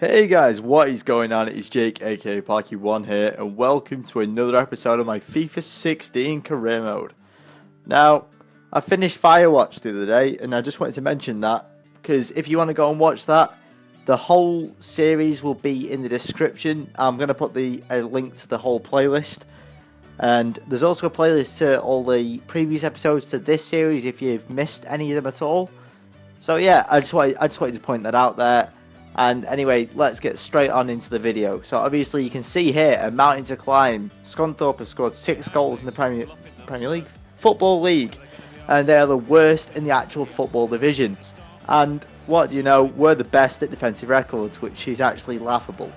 Hey guys, what is going on? It's Jake aka Parky1 here, and welcome to another episode of my FIFA 16 career mode. Now, I finished Firewatch the other day, and I just wanted to mention that, because if you want to go and watch that, the whole series will be in the description. I'm going to put a link to the whole playlist, and there's also a playlist to all the previous episodes to this series if you've missed any of them at all. So yeah, I just wanted to point that out there. And anyway, let's get straight on into the video. So obviously you can see here a mountain to climb. Scunthorpe has scored 6 goals in the Premier League, Football League, and they are the worst in the actual football division. And what do you know, we're the best at defensive records, which is actually laughable.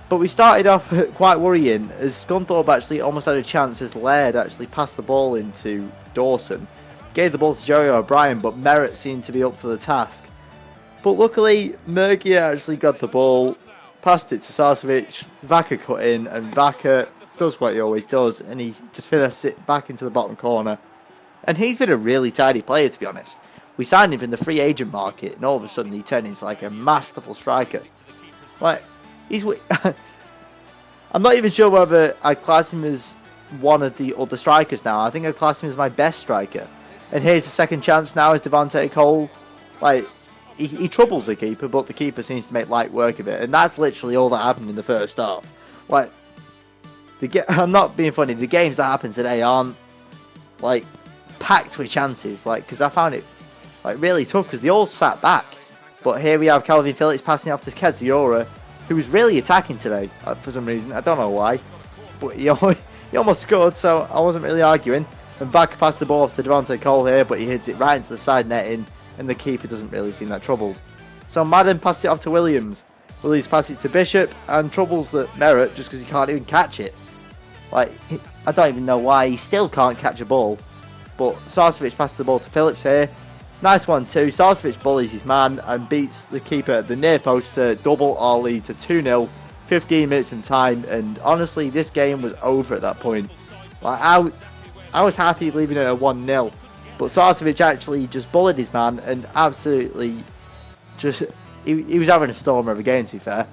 But we started off quite worrying, as Scunthorpe actually almost had a chance as Laird actually passed the ball into Dawson. Gave the ball to Joey O'Brien, but Merritt seemed to be up to the task. But luckily, Murgia actually grabbed the ball, passed it to Sarcevic, Vaca cut in, and Vaca does what he always does, and he just finished it back into the bottom corner. And he's been a really tidy player, to be honest. We signed him in the free agent market, and all of a sudden he turned into like a masterful striker. Like, I'm not even sure whether I class him as one of the other strikers now. I think I class him as my best striker. And here's the second chance now as Devontae Cole. Like, he troubles the keeper, but the keeper seems to make light work of it. And that's literally all that happened in the first half. Like, I'm not being funny. The games that happen today aren't, like, packed with chances. Like, because I found it, like, really tough because they all sat back. But here we have Calvin Phillips passing off to Kedziora, who was really attacking today for some reason. I don't know why. But he almost scored, so I wasn't really arguing. And Vaca passed the ball off to Devontae Cole here, but he hits it right into the side netting. And the keeper doesn't really seem that troubled. So Madden passed it off to Williams. Williams passes it to Bishop and troubles the Merritt just because he can't even catch it. Like, I don't even know why he still can't catch a ball. But Sarcevic passes the ball to Phillips here. Nice one too. Sarcevic bullies his man and beats the keeper at the near post to double our lead to 2-0. 15 minutes from time, and honestly this game was over at that point. Like, I was happy leaving it at 1-0. But Sarcevic actually just bullied his man and absolutely just... He was having a storm of a game, to be fair.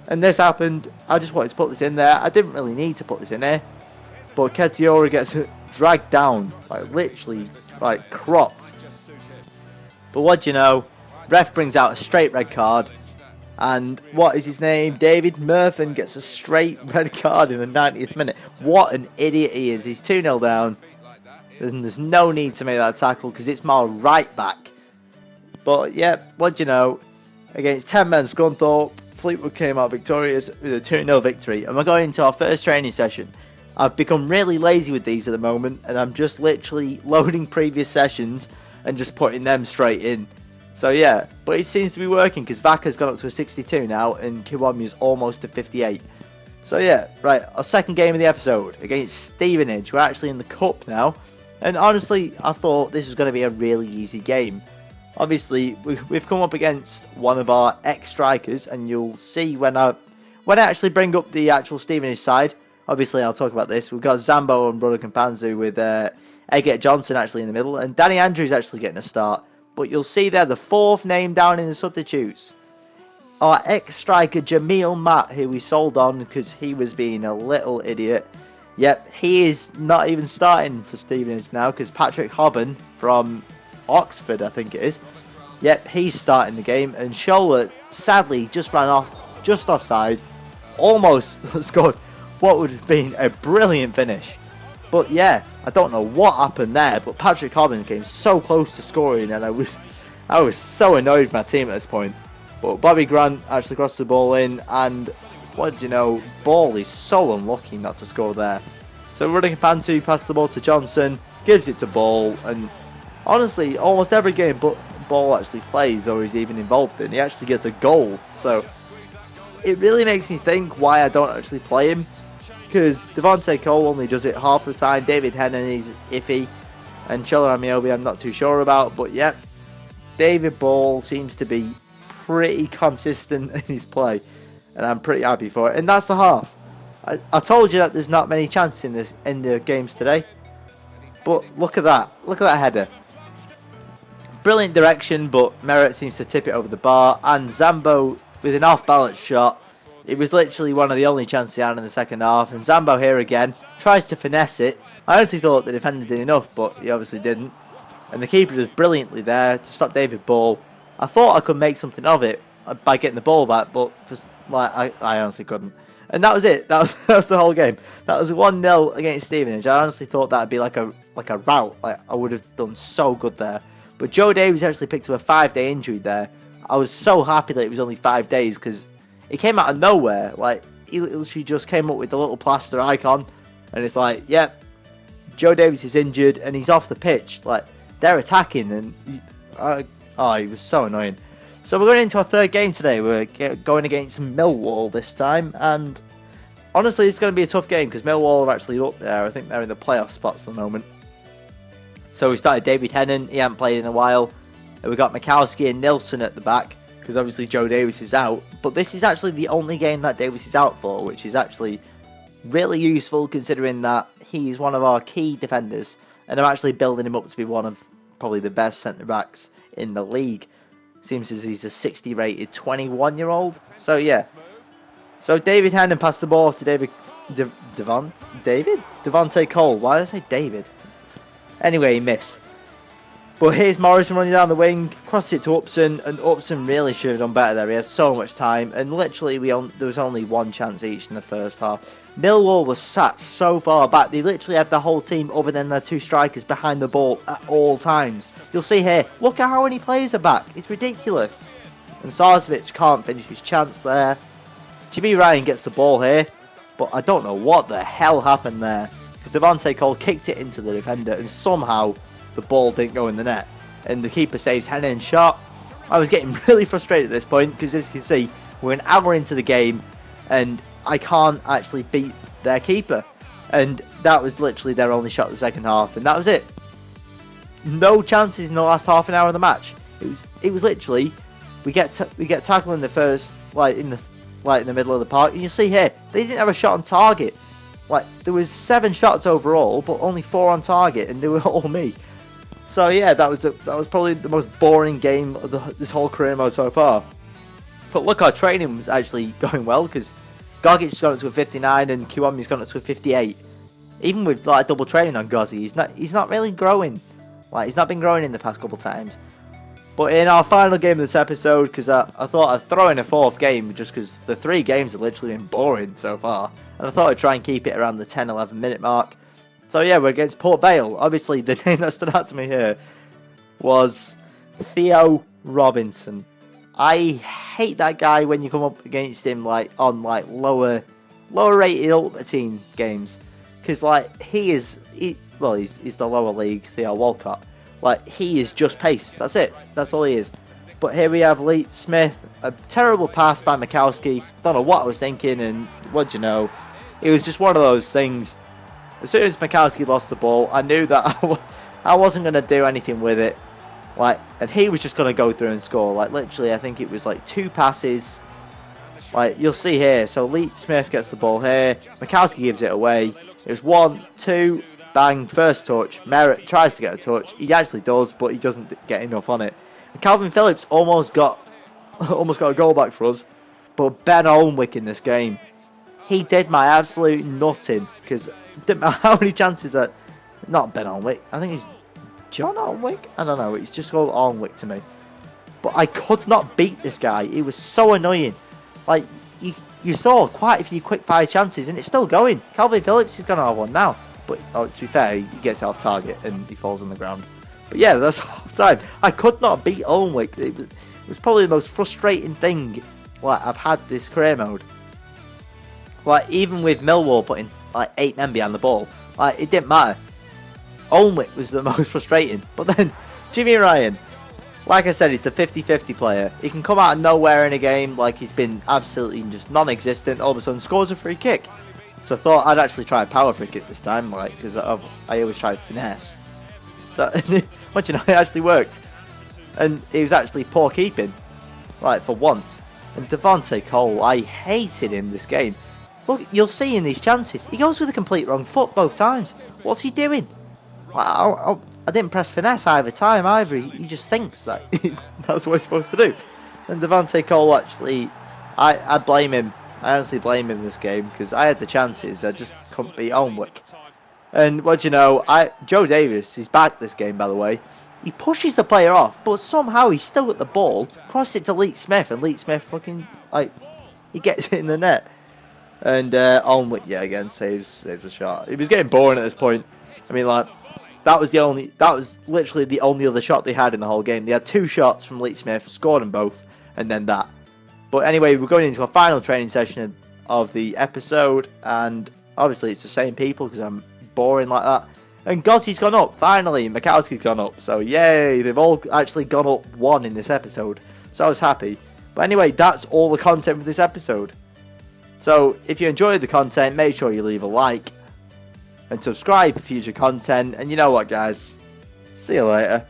And this happened. I just wanted to put this in there. I didn't really need to put this in there. But Kedziora gets dragged down. Like, literally, like, cropped. But what do you know? Ref brings out a straight red card. And what is his name? David Murphin gets a straight red card in the 90th minute. What an idiot he is. He's 2-0 down. There's no need to make that tackle because it's my right back. But yeah, what do you know? Against 10 men Scunthorpe, Fleetwood came out victorious with a 2-0 victory. And we're going into our first training session. I've become really lazy with these at the moment, and I'm just literally loading previous sessions and just putting them straight in. So yeah, but it seems to be working because Vaca's gone up to a 62 now and Kiwami's almost to 58. So yeah, right, our second game of the episode against Stevenage. We're actually in the cup now. And honestly, I thought this was going to be a really easy game. Obviously, we've come up against one of our ex-strikers, and you'll see when I actually bring up the actual Stevenage side. Obviously, I'll talk about this. We've got Zambo and Bruno Campanzu with Eggert Johnson actually in the middle, and Danny Andrews actually getting a start. But you'll see there the fourth name down in the substitutes. Our ex-striker Jamil Matt, who we sold on because he was being a little idiot. Yep, he is not even starting for Stevenage now because Patrick Hobben from Oxford, I think it is. Yep, he's starting the game, and Scholler sadly just ran off, just offside, almost scored what would have been a brilliant finish. But yeah, I don't know what happened there, but Patrick Hobben came so close to scoring, and I was so annoyed with my team at this point. But Bobby Grant actually crossed the ball in, and what do you know, Ball is so unlucky not to score there. So running Pantu passed the ball to Johnson, gives it to Ball, and honestly, almost every game Ball actually plays or is even involved in, he actually gets a goal. So it really makes me think why I don't actually play him, because Devontae Cole only does it half the time, David Hennon is iffy, and Chola Amiobi I'm not too sure about, but yep, David Ball seems to be pretty consistent in his play. And I'm pretty happy for it. And that's the half. I told you that there's not many chances in the games today. But look at that. Look at that header. Brilliant direction, but Merritt seems to tip it over the bar. And Zambo with an off-balance shot. It was literally one of the only chances he had in the second half. And Zambo here again tries to finesse it. I honestly thought the defender did enough, but he obviously didn't. And the keeper was brilliantly there to stop David Ball. I thought I could make something of it by getting the ball back, but I honestly couldn't. And that was it. That was the whole game. That was 1-0 against Stevenage. I honestly thought that would be like a rout. Like, I would have done so good there. But Joe Davies actually picked up a 5-day injury there. I was so happy that it was only 5 days because it came out of nowhere. Like, he literally just came up with the little plaster icon, and it's like, yep, Joe Davies is injured and he's off the pitch. Like, they're attacking, and he was so annoying. So we're going into our third game today. We're going against Millwall this time, and honestly, it's going to be a tough game because Millwall are actually up there. I think they're in the playoff spots at the moment. So we started David Hennon. He hadn't played in a while. And we got Mikowski and Nilsson at the back because obviously Joe Davies is out. But this is actually the only game that Davies is out for, which is actually really useful considering that he is one of our key defenders. And I'm actually building him up to be one of probably the best centre-backs in the league. Seems as he's a 60 rated 21-year-old. So yeah. So David Hennon passed the ball off to Devontae Cole. Why did I say David? Anyway, he missed. But here's Morrison running down the wing, crossed it to Upson, and Upson really should have done better there. He had so much time, and literally there was only one chance each in the first half. Millwall was sat so far back, they literally had the whole team other than their two strikers behind the ball at all times. You'll see here, look at how many players are back, it's ridiculous. And Sarcevic can't finish his chance there. Jimmy Ryan gets the ball here, but I don't know what the hell happened there. Because Devontae Cole kicked it into the defender, and somehow the ball didn't go in the net. And the keeper saves Hennon's shot. I was getting really frustrated at this point, because as you can see, we're an hour into the game, and I can't actually beat their keeper. And that was literally their only shot of the second half, and that was it. No chances in the last half an hour of the match. It was literally, we get tackled in the first, in the middle of the park, and you see here, they didn't have a shot on target. Like, there was 7 shots overall, but only 4 on target, and they were all me. So yeah, that was probably the most boring game of this whole career mode so far. But look, our training was actually going well, because Gogic's gone up to a 59 and Kiwami's gone up to a 58. Even with double training on Gozzi, he's not really growing. He's not been growing in the past couple times. But in our final game of this episode, because I thought I'd throw in a 4th game, just because the 3 games have literally been boring so far. And I thought I'd try and keep it around the 10-11 minute mark. So yeah, we're against Port Vale. Obviously, the name that stood out to me here was Theo Robinson. I hate that guy when you come up against him on lower rated Ultimate Team games. Because he's the lower league Theo Walcott. He is just pace. That's it. That's all he is. But here we have Lee Smith. A terrible pass by Mikowski. Don't know what I was thinking, and what'd you know? It was just one of those things. As soon as Mikowski lost the ball, I knew that I wasn't going to do anything with it. And he was just going to go through and score. Literally, I think it was 2 passes. You'll see here. So Lee Smith gets the ball here. Mikowski gives it away. It was 1, 2, bang, first touch. Merritt tries to get a touch. He actually does, but he doesn't get enough on it. And Calvin Phillips almost got a goal back for us. But Ben Olnwick in this game, he did my absolute nutting, because it didn't matter how many chances that... Not Ben Olnwick, I think he's John Olnwick? I don't know, it's just called Olnwick to me. But I could not beat this guy. It was so annoying. You saw quite a few quick fire chances, and it's still going. Calvin Phillips is going to have one now. But to be fair, he gets it off target and he falls on the ground. But yeah, that's half time. I could not beat Olnwick. It was probably the most frustrating thing I've had this career mode. Even with Millwall putting 8 men behind the ball, it didn't matter. Olnwick was the most frustrating. But then Jimmy Ryan, like I said, he's the 50-50 player. He can come out of nowhere in a game, he's been absolutely just non-existent. All of a sudden scores a free kick. So I thought I'd actually try a power free kick this time, because I always try finesse. So but it actually worked. And it was actually poor keeping, for once. And Devontae Cole, I hated him this game. Look, you'll see in these chances, he goes with a complete wrong foot both times. What's he doing? I didn't press finesse either time either. He just thinks that that's what he's supposed to do. And Devontae Cole actually I blame him. I honestly blame him this game because I had the chances. I just couldn't beat Alnwick. And what do you know? Joe Davis, he's back this game, by the way. He pushes the player off, but somehow he's still at the ball. Crosses it to Leet Smith, and Leet Smith fucking, like, he gets it in the net. And Alnwick, yeah, again, saves the shot. It was getting boring at this point. I mean, like, that was literally the only other shot they had in the whole game. They had 2 shots from Leet Smith, scored them both, and then that. But anyway, we're going into our final training session of the episode, and obviously it's the same people because I'm boring like that. And Gozzie's gone up, finally. Mikowski's gone up, so yay, they've all actually gone up 1 in this episode. So I was happy. But anyway, that's all the content for this episode. So if you enjoyed the content, make sure you leave a like and subscribe for future content. And you know what, guys? See you later.